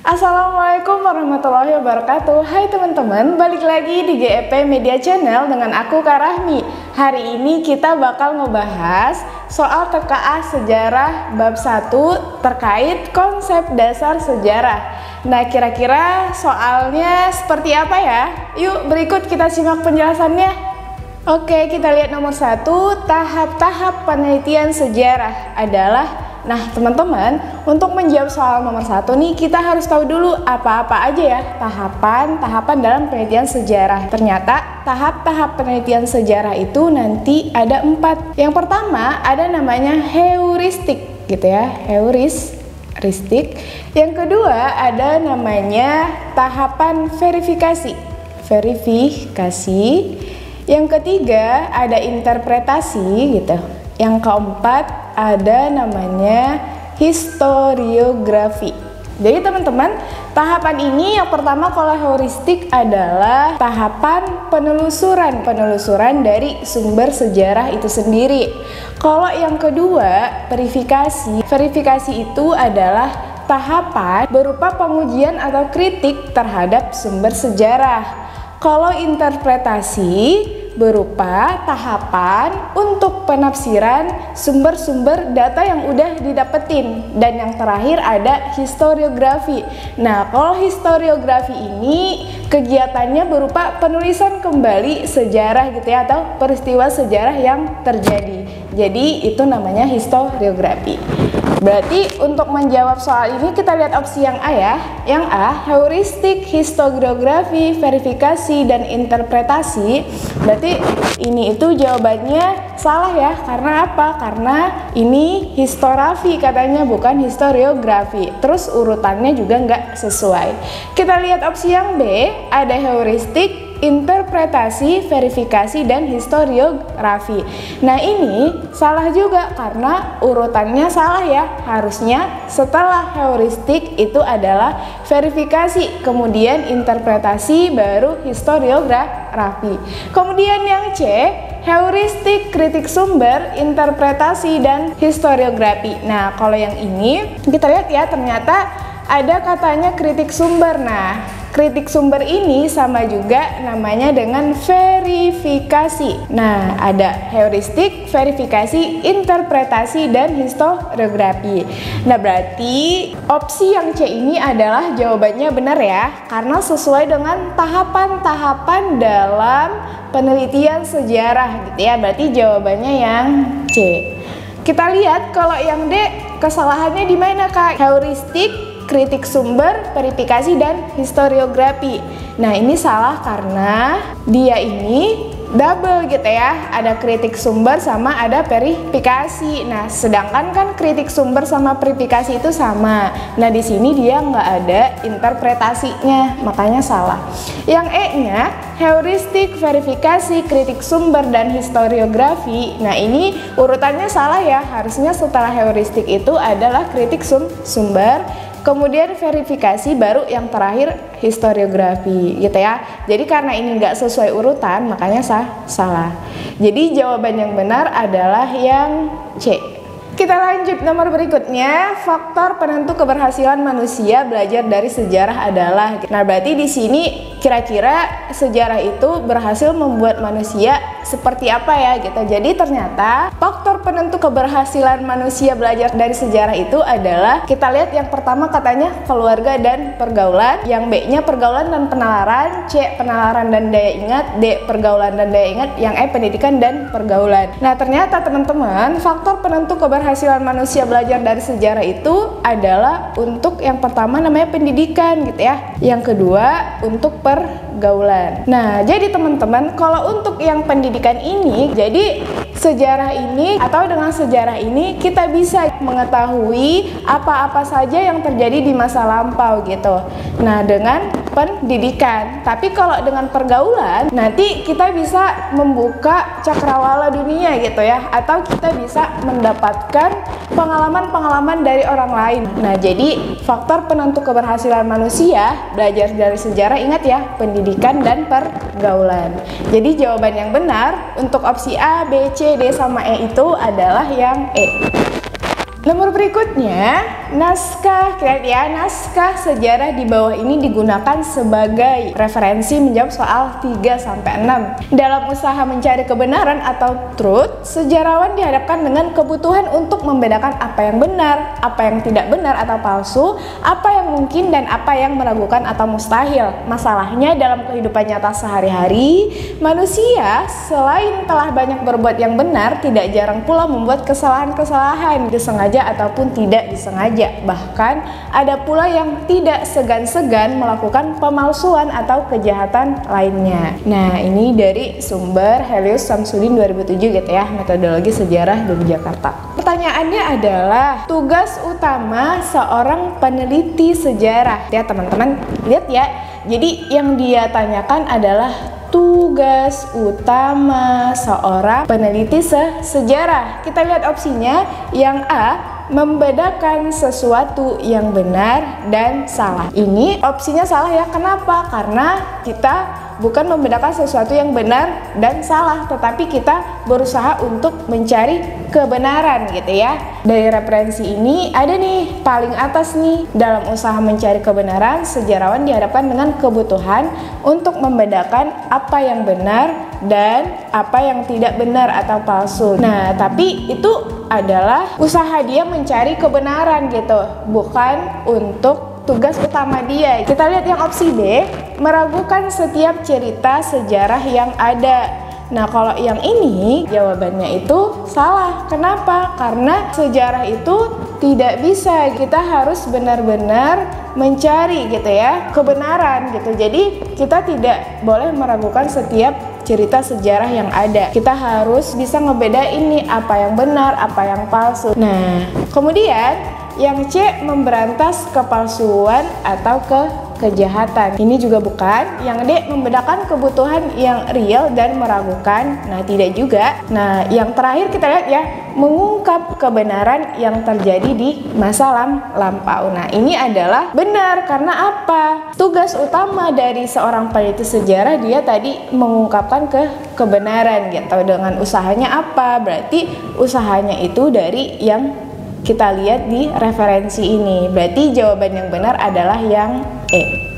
Assalamualaikum warahmatullahi wabarakatuh. Hai teman-teman, balik lagi di GEP Media Channel dengan aku Kak Rahmi. Hari ini kita bakal ngebahas soal TKA Sejarah bab 1 terkait konsep dasar sejarah. Nah, kira-kira soalnya seperti apa ya? Yuk berikut kita simak penjelasannya. Oke, kita lihat nomor 1, tahap-tahap penelitian sejarah adalah. Nah teman-teman, untuk menjawab soal nomor 1 nih, kita harus tahu dulu apa-apa aja ya tahapan dalam penelitian sejarah. Ternyata tahap-tahap penelitian sejarah itu nanti ada 4. Yang pertama ada namanya heuristik gitu ya, heuristik. Yang kedua ada namanya tahapan verifikasi. Yang ketiga ada interpretasi gitu. Yang keempat ada namanya historiografi. Jadi teman-teman, tahapan ini yang pertama kalau heuristik adalah tahapan penelusuran dari sumber sejarah itu sendiri. Kalau yang kedua verifikasi itu adalah tahapan berupa pengujian atau kritik terhadap sumber sejarah. Kalau interpretasi berupa tahapan untuk penafsiran sumber-sumber data yang udah didapetin. Dan yang terakhir ada historiografi. Nah, kalau historiografi ini kegiatannya berupa penulisan kembali sejarah gitu ya, atau peristiwa sejarah yang terjadi. Jadi itu namanya historiografi. Berarti untuk menjawab soal ini kita lihat opsi yang A ya. Yang A, heuristik, historiografi, verifikasi, dan interpretasi. Berarti ini itu jawabannya salah ya. Karena apa? Karena ini histografi katanya, bukan historiografi. Terus urutannya juga nggak sesuai. Kita lihat opsi yang B, ada heuristik, interpretasi, verifikasi, dan historiografi. Nah ini salah juga karena urutannya salah ya. Harusnya setelah heuristik itu adalah verifikasi, kemudian interpretasi, baru historiografi. Kemudian yang C, heuristik, kritik sumber, interpretasi, dan historiografi. Nah kalau yang ini kita lihat ya, ternyata ada katanya kritik sumber. Nah kritik sumber ini sama juga namanya dengan verifikasi. Nah, ada heuristik, verifikasi, interpretasi, dan historiografi. Nah, berarti opsi yang C ini adalah jawabannya benar ya, karena sesuai dengan tahapan-tahapan dalam penelitian sejarah gitu ya. Berarti jawabannya yang C. Kita lihat kalau yang D, kesalahannya di mana Kak? Heuristik, kritik sumber, verifikasi, dan historiografi. Nah ini salah karena dia ini double gitu ya, ada kritik sumber sama ada verifikasi. Nah sedangkan kan kritik sumber sama verifikasi itu sama. Nah di sini dia nggak ada interpretasinya, makanya salah. Yang E-nya heuristik, verifikasi, kritik sumber, dan historiografi. Nah ini urutannya salah ya, harusnya setelah heuristik itu adalah kritik sumber, kemudian verifikasi, baru yang terakhir historiografi gitu ya. Jadi karena ini nggak sesuai urutan, makanya salah. Jadi jawaban yang benar adalah yang C. Kita lanjut nomor berikutnya, faktor penentu keberhasilan manusia belajar dari sejarah adalah. Nah berarti di sini kira-kira sejarah itu berhasil membuat manusia seperti apa ya gitu. Jadi ternyata faktor penentu keberhasilan manusia belajar dari sejarah itu adalah, kita lihat yang pertama katanya keluarga dan pergaulan, yang B-nya pergaulan dan penalaran, C penalaran dan daya ingat, D pergaulan dan daya ingat, yang E pendidikan dan pergaulan. Nah ternyata teman-teman, faktor penentu keberhasilan manusia belajar dari sejarah itu adalah untuk yang pertama namanya pendidikan gitu ya, yang kedua untuk pergaulan. Nah jadi teman-teman, kalau untuk yang pendidikan ini, jadi sejarah ini atau dengan sejarah ini kita bisa mengetahui apa-apa saja yang terjadi di masa lampau gitu. Nah dengan pendidikan. Tapi kalau dengan pergaulan, nanti kita bisa membuka cakrawala dunia gitu ya, atau kita bisa mendapatkan pengalaman-pengalaman dari orang lain. Nah jadi faktor penentu keberhasilan manusia belajar dari sejarah, ingat ya, pendidikan dan pergaulan. Jadi jawaban yang benar untuk opsi A, B, C, D, sama E itu adalah yang E. Nomor berikutnya, naskah. Lihat ya, naskah sejarah di bawah ini digunakan sebagai referensi menjawab soal 3-6. Dalam usaha mencari kebenaran atau truth, sejarawan dihadapkan dengan kebutuhan untuk membedakan apa yang benar, apa yang tidak benar atau palsu, apa yang mungkin dan apa yang meragukan atau mustahil. Masalahnya dalam kehidupan nyata sehari-hari, manusia selain telah banyak berbuat yang benar, tidak jarang pula membuat kesalahan-kesalahan, disengaja ataupun tidak disengaja. Bahkan ada pula yang tidak segan-segan melakukan pemalsuan atau kejahatan lainnya. Nah, ini dari sumber Helius Samsudin 2007 gitu ya, Metodologi Sejarah Yogyakarta. Pertanyaannya adalah tugas utama seorang peneliti sejarah. Ya teman-teman, lihat ya. Jadi yang dia tanyakan adalah tugas utama seorang peneliti sejarah. Kita lihat opsinya. Yang A, membedakan sesuatu yang benar dan salah. Ini opsinya salah ya. Kenapa? Karena kita bukan membedakan sesuatu yang benar dan salah, tetapi kita berusaha untuk mencari kebenaran gitu ya. Dari referensi ini ada nih paling atas nih, dalam usaha mencari kebenaran, sejarawan dihadapkan dengan kebutuhan untuk membedakan apa yang benar dan apa yang tidak benar atau palsu. Nah, tapi itu adalah usaha dia mencari kebenaran gitu, bukan untuk tugas utama dia. Kita lihat yang opsi B, meragukan setiap cerita sejarah yang ada. Nah, kalau yang ini jawabannya itu salah. Kenapa? Karena sejarah itu tidak bisa, kita harus benar-benar mencari gitu ya, kebenaran gitu. Jadi kita tidak boleh meragukan setiap cerita sejarah yang ada. Kita harus bisa ngebedain nih apa yang benar, apa yang palsu. Nah, kemudian yang C, memberantas kepalsuan atau kejahatan. Ini juga bukan. Yang D, membedakan kebutuhan yang real dan meragukan. Nah, tidak juga. Nah, yang terakhir kita lihat ya, mengungkap kebenaran yang terjadi di masa lampau. Nah, ini adalah benar. Karena apa? Tugas utama dari seorang peneliti sejarah, dia tadi mengungkapkan kebenaran gitu. Dengan usahanya apa? Berarti usahanya itu dari yang kita lihat di referensi ini. Berarti jawaban yang benar adalah yang E.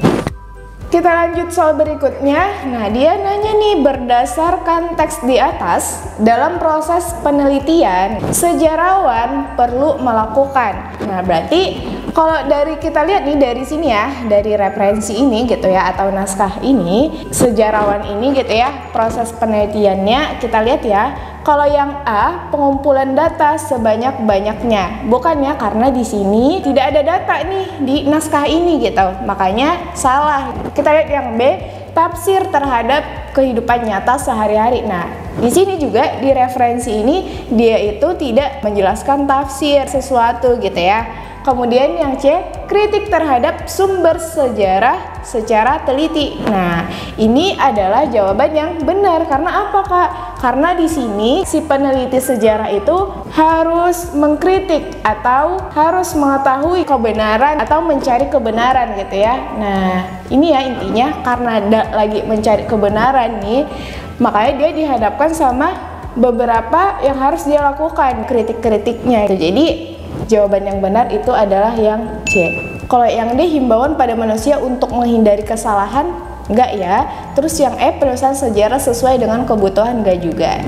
Kita lanjut soal berikutnya. Nah, dia nanya nih, berdasarkan teks di atas, dalam proses penelitian, sejarawan perlu melakukan. Nah, berarti kalau dari kita lihat nih dari sini ya, dari referensi ini gitu ya, atau naskah ini, sejarawan ini gitu ya, proses penelitiannya kita lihat ya. Kalau yang A, pengumpulan data sebanyak-banyaknya. Bukannya, karena di sini tidak ada data nih di naskah ini gitu. Makanya salah. Kita lihat yang B, tafsir terhadap kehidupan nyata sehari-hari. Nah, di sini juga di referensi ini dia itu tidak menjelaskan tafsir sesuatu gitu ya. Kemudian yang C, kritik terhadap sumber sejarah secara teliti. Nah, ini adalah jawaban yang benar. Karena apa, Kak? Karena di sini si peneliti sejarah itu harus mengkritik atau harus mengetahui kebenaran atau mencari kebenaran gitu ya. Nah, ini ya intinya, karena lagi mencari kebenaran nih, makanya dia dihadapkan sama beberapa yang harus dia lakukan, kritik-kritiknya. Jadi jawaban yang benar itu adalah yang C. Kalau yang D, himbauan pada manusia untuk menghindari kesalahan, enggak ya. Terus yang E, penulisan sejarah sesuai dengan kebutuhan, enggak juga.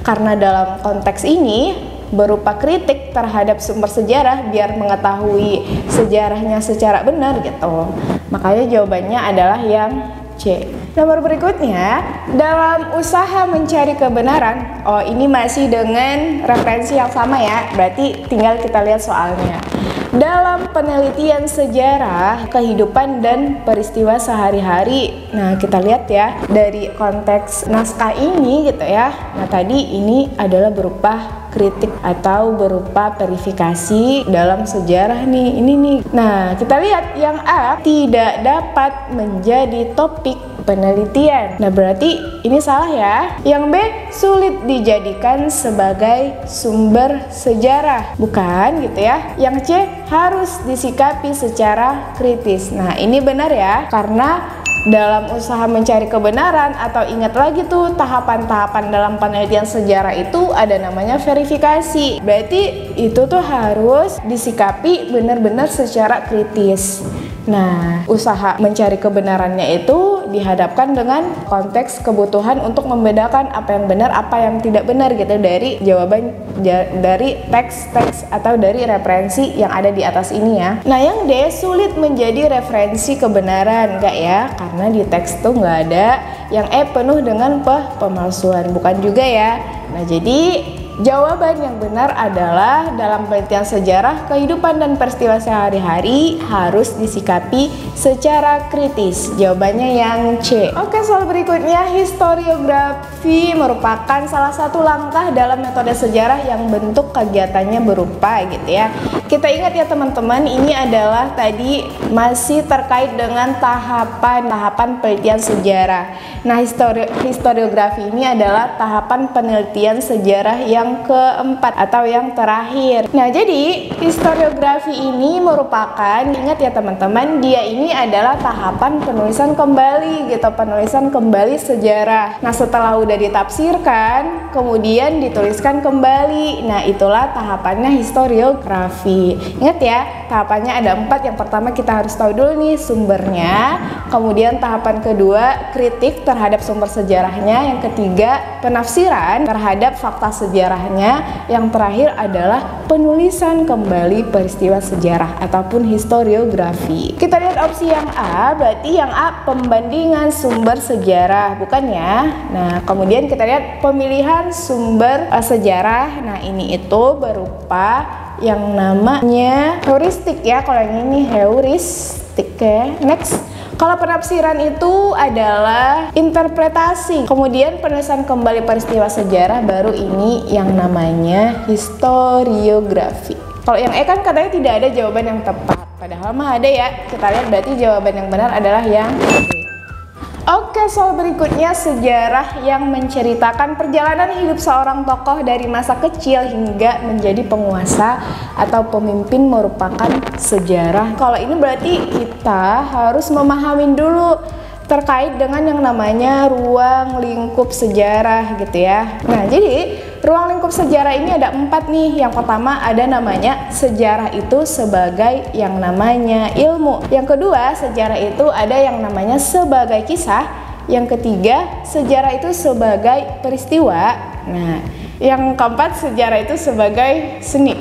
Karena dalam konteks ini berupa kritik terhadap sumber sejarah biar mengetahui sejarahnya secara benar gitu. Makanya jawabannya adalah yang C. Nomor berikutnya, dalam usaha mencari kebenaran. Oh, ini masih dengan referensi yang sama ya. Berarti tinggal kita lihat soalnya. Dalam penelitian sejarah, kehidupan dan peristiwa sehari-hari. Nah, kita lihat ya dari konteks naskah ini gitu ya. Nah, tadi ini adalah berupa kritik atau berupa verifikasi dalam sejarah nih. Ini nih. Nah, kita lihat yang A, tidak dapat menjadi topik penelitian. Nah, berarti ini salah ya. Yang B, sulit dijadikan sebagai sumber sejarah. Bukan gitu ya. Yang C, harus disikapi secara kritis. Nah, ini benar ya. Karena dalam usaha mencari kebenaran, atau ingat lagi tuh tahapan-tahapan dalam penelitian sejarah itu ada namanya verifikasi. Berarti itu tuh harus disikapi benar-benar secara kritis. Nah, usaha mencari kebenarannya itu dihadapkan dengan konteks kebutuhan untuk membedakan apa yang benar, apa yang tidak benar gitu dari jawaban dari teks-teks atau dari referensi yang ada di atas ini ya. Nah, yang D, sulit menjadi referensi kebenaran, enggak ya? Karena di teks tuh nggak ada. Yang E, penuh dengan pemalsuan, bukan juga ya. Nah, jadi jawaban yang benar adalah dalam penelitian sejarah, kehidupan dan peristiwa sehari-hari harus disikapi secara kritis. Jawabannya yang C. Oke, soal berikutnya, historiografi merupakan salah satu langkah dalam metode sejarah yang bentuk kegiatannya berupa gitu ya. Kita ingat ya teman-teman, ini adalah tadi masih terkait dengan tahapan penelitian sejarah. Nah, historiografi ini adalah tahapan penelitian sejarah yang keempat atau yang terakhir. Nah, jadi historiografi ini merupakan, ingat ya teman-teman, dia ini adalah tahapan penulisan kembali gitu, penulisan kembali sejarah. Nah, setelah udah ditafsirkan, kemudian dituliskan kembali. Nah, itulah tahapannya historiografi. Ingat ya, tahapannya ada 4. Yang pertama kita harus tahu dulu nih sumbernya. Kemudian tahapan kedua, kritik terhadap sumber sejarahnya. Yang ketiga, penafsiran terhadap fakta sejarahnya. Yang terakhir adalah penulisan kembali peristiwa sejarah ataupun historiografi. Kita lihat opsi yang A, berarti yang A pembandingan sumber sejarah, bukan ya? Nah, kemudian kita lihat pemilihan sumber sejarah. Nah, ini itu berupa yang namanya heuristik ya. Kalau yang ini heuristik ya. Next, kalau penafsiran itu adalah interpretasi. Kemudian penulisan kembali peristiwa sejarah, baru ini yang namanya historiografi. Kalau yang E kan katanya tidak ada jawaban yang tepat, padahal mah ada ya. Kita lihat berarti jawaban yang benar adalah yang B. Oke, soal berikutnya, sejarah yang menceritakan perjalanan hidup seorang tokoh dari masa kecil hingga menjadi penguasa atau pemimpin merupakan sejarah. Kalau ini berarti kita harus memahami dulu terkait dengan yang namanya ruang lingkup sejarah gitu ya. Nah, jadi ruang lingkup sejarah ini ada 4 nih. Yang pertama ada namanya sejarah itu sebagai yang namanya ilmu. Yang kedua, sejarah itu ada yang namanya sebagai kisah. Yang ketiga, sejarah itu sebagai peristiwa. Nah, yang keempat, sejarah itu sebagai seni.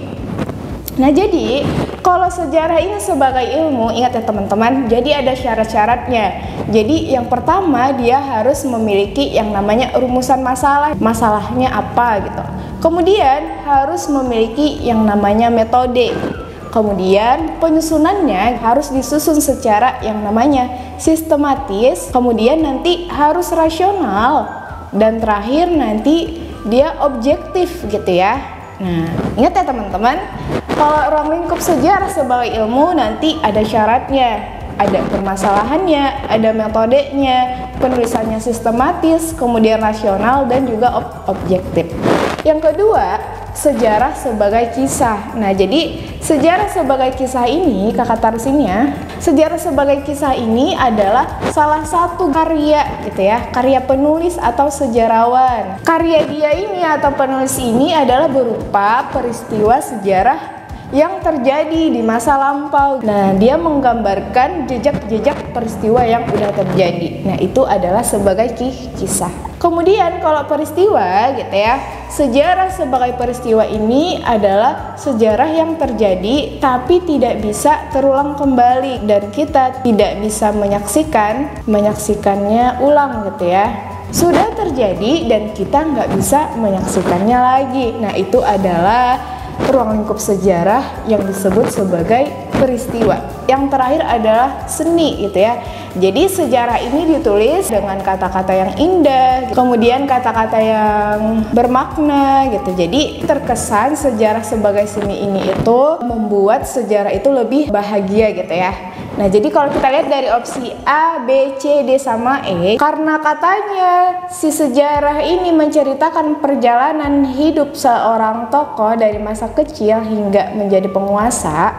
Nah, jadi kalau sejarah ini sebagai ilmu, ingat ya teman-teman, jadi ada syarat-syaratnya. Jadi yang pertama, dia harus memiliki yang namanya rumusan masalah. Masalahnya apa gitu. Kemudian harus memiliki yang namanya metode. Kemudian penyusunannya harus disusun secara yang namanya sistematis. Kemudian nanti harus rasional. Dan terakhir nanti dia objektif gitu ya. Nah, ingat ya teman-teman, kalau ruang lingkup sejarah sebagai ilmu nanti ada syaratnya, ada permasalahannya, ada metodenya, penulisannya sistematis, kemudian rasional dan juga objektif. Yang kedua, sejarah sebagai kisah. Nah, jadi sejarah sebagai kisah ini, kakak tarusinnya, sejarah sebagai kisah ini adalah salah satu karya gitu ya, karya penulis atau sejarawan. Karya dia ini atau penulis ini adalah berupa peristiwa sejarah yang terjadi di masa lampau. Nah, dia menggambarkan jejak-jejak peristiwa yang sudah terjadi. Nah, itu adalah sebagai kisah. Kemudian kalau peristiwa gitu ya, sejarah sebagai peristiwa ini adalah sejarah yang terjadi tapi tidak bisa terulang kembali dan kita tidak bisa menyaksikannya ulang gitu ya. Sudah terjadi dan kita nggak bisa menyaksikannya lagi. Nah, itu adalah ruang lingkup sejarah yang disebut sebagai peristiwa. Yang terakhir adalah seni gitu ya. Jadi sejarah ini ditulis dengan kata-kata yang indah, kemudian kata-kata yang bermakna gitu. Jadi terkesan sejarah sebagai seni ini itu membuat sejarah itu lebih bahagia gitu ya. Nah, jadi kalau kita lihat dari opsi A, B, C, D, sama E, karena katanya si sejarah ini menceritakan perjalanan hidup seorang tokoh dari masa kecil hingga menjadi penguasa,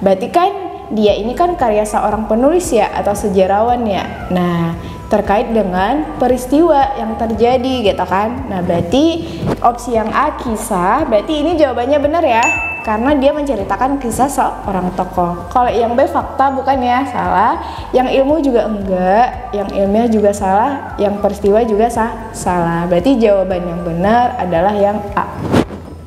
berarti kan dia ini kan karya seorang penulis ya atau sejarawan ya. Nah, terkait dengan peristiwa yang terjadi gitu kan. Nah, berarti opsi yang A kisah, berarti ini jawabannya benar ya, karena dia menceritakan kisah seorang tokoh. Kalau yang B fakta bukan ya, salah. Yang ilmu juga enggak, yang ilmiah juga salah, yang peristiwa juga salah. Berarti jawaban yang benar adalah yang A.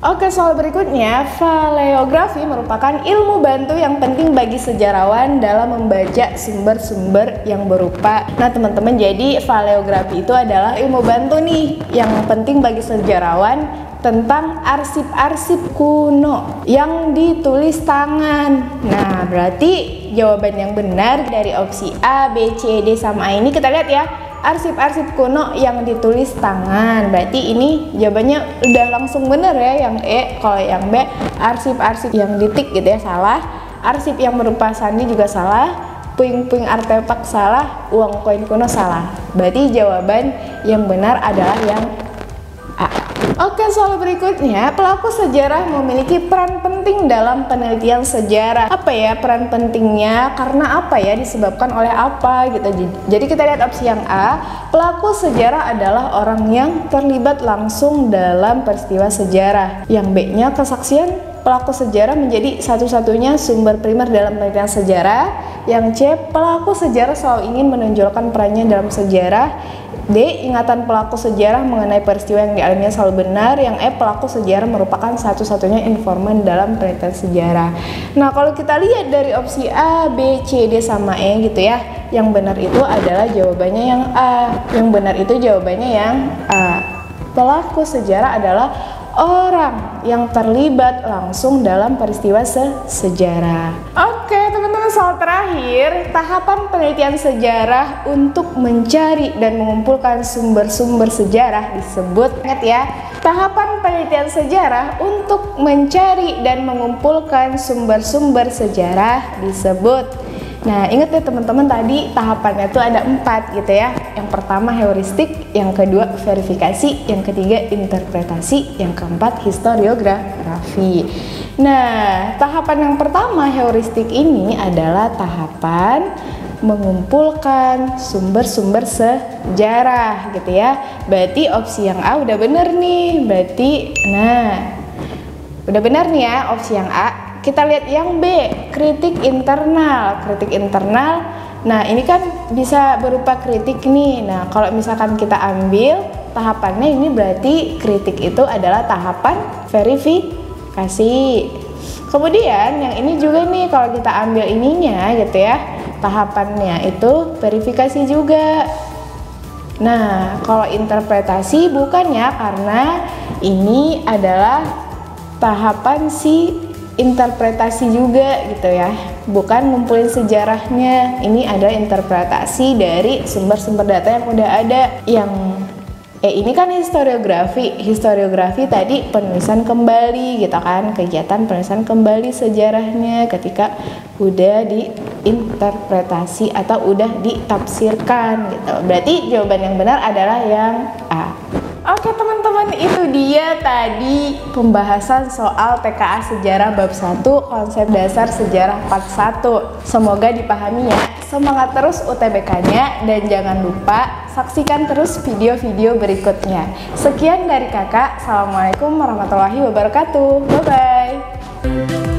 Oke, soal berikutnya, paleografi merupakan ilmu bantu yang penting bagi sejarawan dalam membaca sumber-sumber yang berupa. Nah teman-teman, jadi paleografi itu adalah ilmu bantu nih yang penting bagi sejarawan tentang arsip-arsip kuno yang ditulis tangan. Nah berarti jawaban yang benar dari opsi A, B, C, D sama A ini kita lihat ya, arsip-arsip kuno yang ditulis tangan. Berarti ini jawabannya udah langsung bener ya yang E. Kalau yang B, arsip-arsip yang ditik gitu ya, salah. Arsip yang berupa sandi juga salah. Puing-puing artefak salah. Uang koin kuno salah. Berarti jawaban yang benar adalah yang A. Oke, soal berikutnya, pelaku sejarah memiliki peran penting dalam penelitian sejarah. Apa ya peran pentingnya? Karena apa ya? Disebabkan oleh apa gitu. Jadi kita lihat opsi yang A, pelaku sejarah adalah orang yang terlibat langsung dalam peristiwa sejarah. Yang B-nya kesaksian pelaku sejarah menjadi satu-satunya sumber primer dalam penelitian sejarah. Yang C, pelaku sejarah selalu ingin menonjolkan perannya dalam sejarah. D, ingatan pelaku sejarah mengenai peristiwa yang dialaminya selalu benar. Yang E, pelaku sejarah merupakan satu-satunya informan dalam penelitian sejarah. Nah, kalau kita lihat dari opsi A, B, C, D sama E gitu ya, yang benar itu adalah jawabannya yang A. Yang benar itu jawabannya yang A. Pelaku sejarah adalah orang yang terlibat langsung dalam peristiwa sejarah. Oke teman-teman, soal terakhir, tahapan penelitian sejarah untuk mencari dan mengumpulkan sumber-sumber sejarah disebut, ingat ya, tahapan penelitian sejarah untuk mencari dan mengumpulkan sumber-sumber sejarah disebut. Nah, ingat ya teman-teman, tadi tahapannya tuh ada 4 gitu ya. Yang pertama heuristik, yang kedua verifikasi, yang ketiga interpretasi, yang keempat historiografi. Nah, tahapan yang pertama heuristik ini adalah tahapan mengumpulkan sumber-sumber sejarah gitu ya. Berarti opsi yang A udah bener nih. Berarti, nah, udah benar nih ya opsi yang A. Kita lihat yang B, kritik internal. Kritik internal, nah ini kan bisa berupa kritik nih. Nah kalau misalkan kita ambil tahapannya ini, berarti kritik itu adalah tahapan verifikasi. Kemudian yang ini juga nih, kalau kita ambil ininya gitu ya, tahapannya itu verifikasi juga. Nah kalau interpretasi bukan ya, karena ini adalah tahapan si interpretasi juga gitu ya, bukan ngumpulin sejarahnya. Ini adalah interpretasi dari sumber-sumber data yang udah ada. Yang ini kan historiografi. Historiografi tadi penulisan kembali gitu kan, kegiatan penulisan kembali sejarahnya ketika udah diinterpretasi atau udah ditafsirkan gitu. Berarti jawaban yang benar adalah yang A. Oke teman-teman, itu dia tadi pembahasan soal TKA Sejarah bab 1 konsep dasar sejarah part 1. Semoga dipahami ya. Semangat terus UTBK-nya dan jangan lupa saksikan terus video-video berikutnya. Sekian dari kakak. Assalamualaikum warahmatullahi wabarakatuh. Bye-bye.